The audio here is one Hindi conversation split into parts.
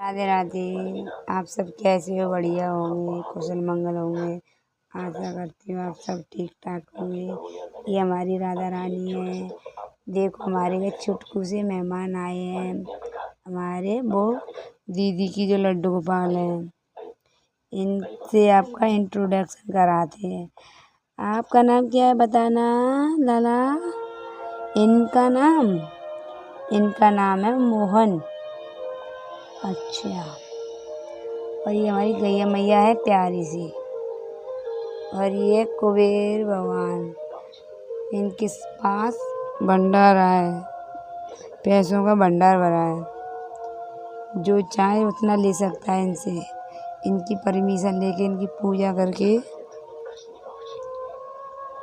राधे राधे। आप सब कैसे हो? बढ़िया होंगे, कुशल मंगल होंगे। आशा करती हूँ आप सब ठीक ठाक होंगे। ये हमारी राधा रानी है। देखो हमारे घर चुटकू से मेहमान आए हैं। हमारे वो दीदी की जो लड्डू गोपाल हैं, इनसे आपका इंट्रोडक्शन कराते हैं। आपका नाम क्या है बताना लाला? इनका नाम है मोहन। अच्छा। और ये हमारी गैया मैया है प्यारी सी। और ये कुबेर भगवान, इनके पास भंडार है, पैसों का भंडार भरा है। जो चाहे उतना ले सकता है इनसे। इनकी परमिशन लेके, इनकी पूजा करके।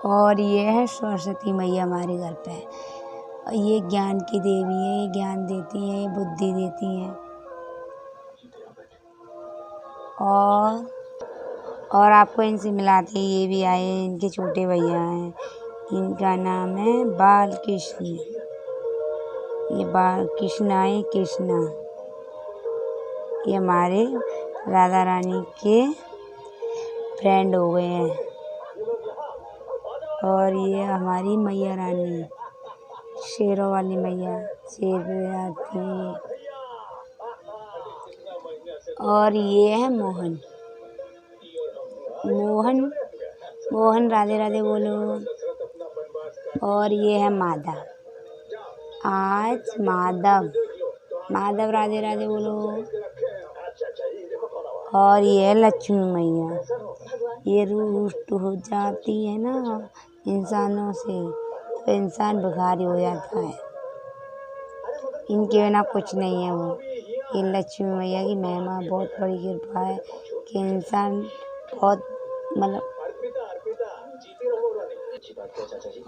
और ये है सरस्वती मैया हमारे घर पे। और ये ज्ञान की देवी है, ये ज्ञान देती हैं, ये बुद्धि देती हैं। और आपको इनसे मिलाते हैं, ये भी आए हैं, इनके छोटे भैया हैं। इनका नाम है बालकृष्ण। ये बालकृष्ण आए, कृष्णा। ये हमारे राधा रानी के फ्रेंड हो गए हैं। और ये हमारी मैया रानी, शेरों वाली मैया, शेर पे आती है। और ये है मोहन। मोहन राधे राधे बोलो। और ये है माधव। आज माधव राधे राधे बोलो। और ये है लक्ष्मी मैया। ये रुष्ट हो जाती है ना इंसानों से, तो इंसान भिखारी हो जाता है। इनके बिना कुछ नहीं है वो। ये लक्ष्मी मैया की महिमा बहुत बड़ी कृपा है कि इंसान बहुत मतलब।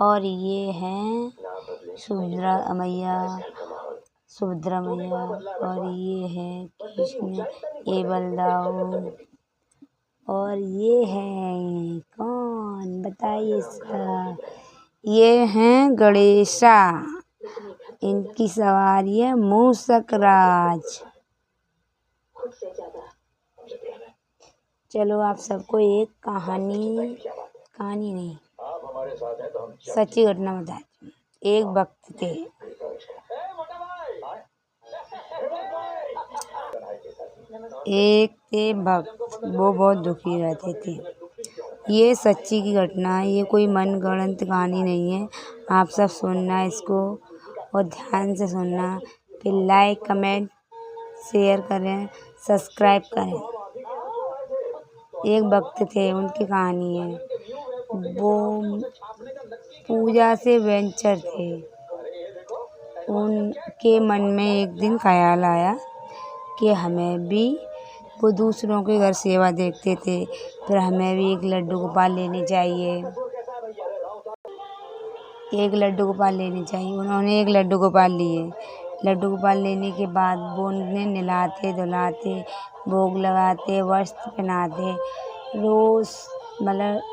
और ये हैं सुभद्रा मैया। और ये है कृष्ण, ये बलदाऊ। और ये है कौन बताइए इसका? ये हैं गणेशा। इनकी सवारी है मूषक राज। चलो आप सबको एक कहानी नहीं, सच्ची घटना बताती हूँ। एक भक्त थे। वो बहुत दुखी रहते थे। ये सच्ची की घटना है, ये कोई मनगढ़ंत कहानी नहीं है। आप सब सुनना इसको और ध्यान से सुनना। फिर लाइक कमेंट शेयर करें, सब्सक्राइब करें। एक भक्त थे, उनकी कहानी है। वो पूजा से वेंचर थे। उनके मन में एक दिन ख्याल आया कि हमें भी, वो दूसरों के घर सेवा देखते थे, फिर हमें भी एक लड्डू गोपाल लेने चाहिए। उन्होंने एक लड्डू गोपाल लिए। लड्डू गोपाल लेने के बाद वो उन्हें नहलाते धुलाते, भोग लगाते, वस्त्र पहनाते,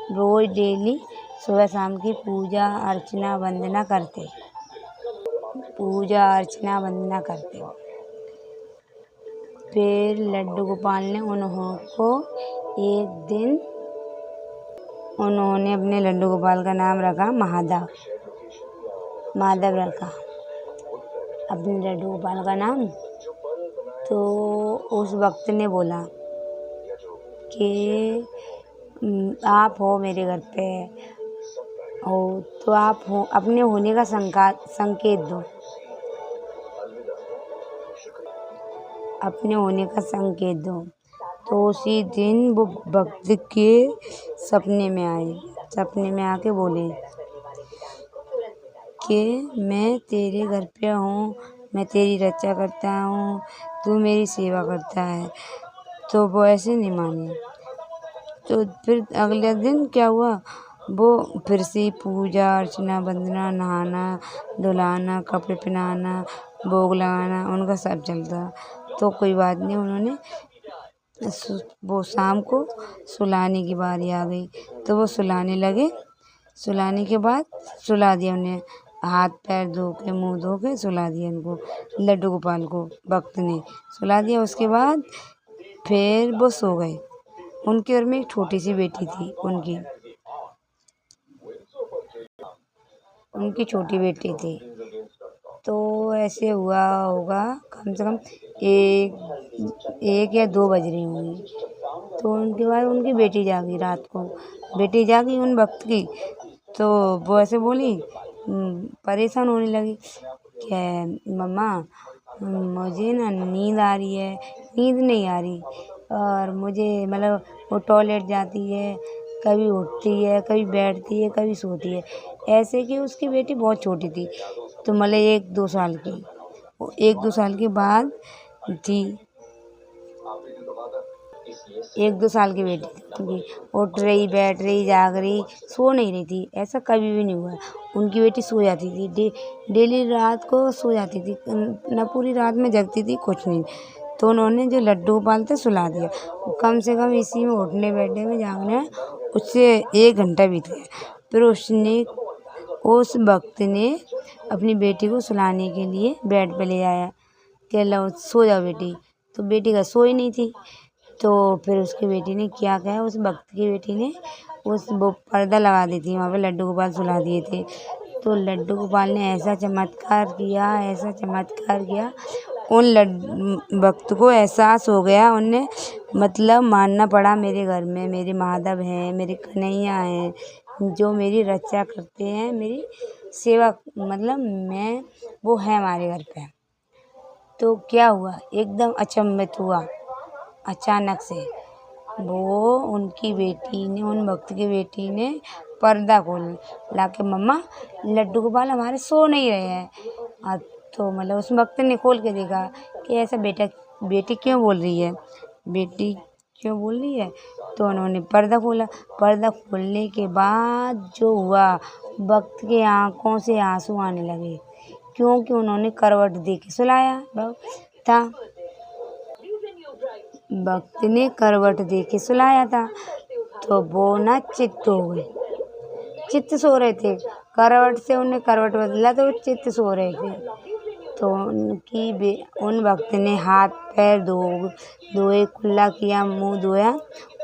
रोज डेली सुबह शाम की पूजा अर्चना वंदना करते। फिर लड्डू गोपाल ने उन्होंने अपने लड्डू गोपाल का नाम रखा माधव रखा अपने लड्डू गोपाल का नाम। तो उस वक्त ने बोला कि आप हो मेरे घर पे हो, तो आप हो, अपने होने का संकेत दो। तो उसी दिन वो भक्त के सपने में आके बोले कि मैं तेरे घर पे हूँ, मैं तेरी रक्षा करता हूँ, तू मेरी सेवा करता है। तो वो ऐसे नहीं माने। तो फिर अगले दिन क्या हुआ, वो फिर से पूजा अर्चना वंदना, नहाना धुलाना, कपड़े पहनाना, भोग लगाना उनका सब चलता। तो कोई बात नहीं, उन्होंने वो शाम को सुलाने की बारी आ गई, तो वो सुलाने लगे। सुलाने के बाद सुला दिया उन्हें। हाथ पैर धो के मुँह धो के सुला दिया इनको, लड्डू गोपाल को भक्त ने सुला दिया। उसके बाद फिर वो सो गए। उनके घर में एक छोटी सी बेटी थी, उनकी छोटी बेटी थी। तो ऐसे हुआ होगा कम से कम एक या 2 बज रही होंगी। तो उनके बाद उनकी बेटी जागी रात को, बेटी जागी उन भक्त की। तो वो ऐसे बोली, परेशान होने लगी कि मम्मा मुझे ना नींद आ रही है, नींद नहीं आ रही, और मुझे मतलब वो टॉयलेट जाती है, कभी उठती है, कभी बैठती है, कभी सोती है। ऐसे कि उसकी बेटी बहुत छोटी थी, तो मतलब 1-2 साल की, वो 1-2 साल के बाद थी, 1-2 साल की बेटी थी उनकी। उठ रही, बैठ रही, जाग रही, सो नहीं रही थी। ऐसा कभी भी नहीं हुआ। उनकी बेटी सो जाती थी, डेली रात को सो जाती थी, न पूरी रात में जगती थी, कुछ नहीं। तो उन्होंने जो लड्डू गोपाल थे सुला दिया। कम से कम इसी में उठने बैठने में जागने में उससे 1 घंटा बीत गया। फिर उस भक्त ने अपनी बेटी को सुलाने के लिए बेड पे ले आया कि लो सो जाओ बेटी। तो बेटी का सोई नहीं थी। तो फिर उसकी बेटी ने क्या कहा, उस भक्त की बेटी ने वो पर्दा लगा दी थी, वहाँ पे लड्डू गोपाल सुला दिए थे। तो लड्डू गोपाल ने ऐसा चमत्कार किया, ऐसा चमत्कार किया, उन भक्त को एहसास हो गया। उनने मतलब मानना पड़ा, मेरे घर में मेरे माधव हैं, मेरे कन्हैया हैं, जो मेरी रक्षा करते हैं, मेरी सेवा, मतलब वो है हमारे घर पे। तो क्या हुआ, एकदम अचंभित हुआ। अचानक से वो उनकी बेटी ने, उन भक्त की बेटी ने पर्दा खोल ला के, मम्मा लड्डू गोपाल हमारे सो नहीं रहे हैं। तो मतलब उस भक्त ने खोल के देखा कि ऐसा बेटी क्यों बोल रही है, बेटी क्यों बोल रही है। तो उन्होंने पर्दा खोला। पर्दा खोलने के बाद जो हुआ, भक्त के आंखों से आंसू आने लगे, क्योंकि उन्होंने करवट दे के सुलाया था। भक्त ने करवट दे के सुलाया था। तो वो ना चित्त हो गए, चित्त सो रहे थे, करवट से उन्हें करवट बदला तो वो चित्त सो रहे थे। तो उन भक्त ने हाथ पैर धोए, कुल्ला किया, मुंह धोया।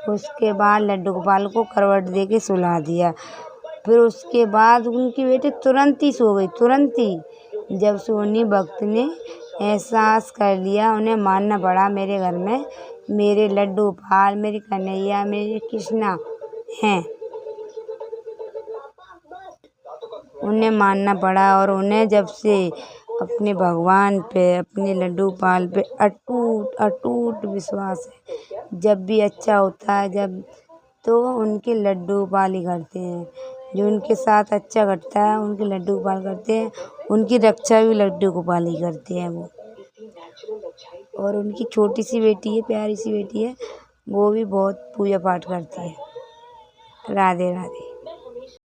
उसके बाद लड्डू गोपाल को करवट दे के सुला दिया। फिर उसके बाद उनकी बेटी तुरंत ही सो गई, तुरंत ही। जब से उन्हीं भक्त ने एहसास कर लिया, उन्हें मानना पड़ा, मेरे घर में मेरे लड्डू गोपाल, मेरी कन्हैया, मेरे कृष्णा हैं। उन्हें मानना पड़ा, और उन्हें जब से अपने भगवान पे, अपने लड्डू गोपाल पे अटूट विश्वास है। जब भी अच्छा होता है, तो उनके लड्डू गोपाल ही करते हैं। जो उनके साथ अच्छा घटता है, उनके लड्डू गोपाल करते हैं। उनकी रक्षा भी लड्डू गोपाल ही करते हैं वो। और उनकी छोटी सी बेटी है, प्यारी सी बेटी है, वो भी बहुत पूजा पाठ करती है। राधे राधे।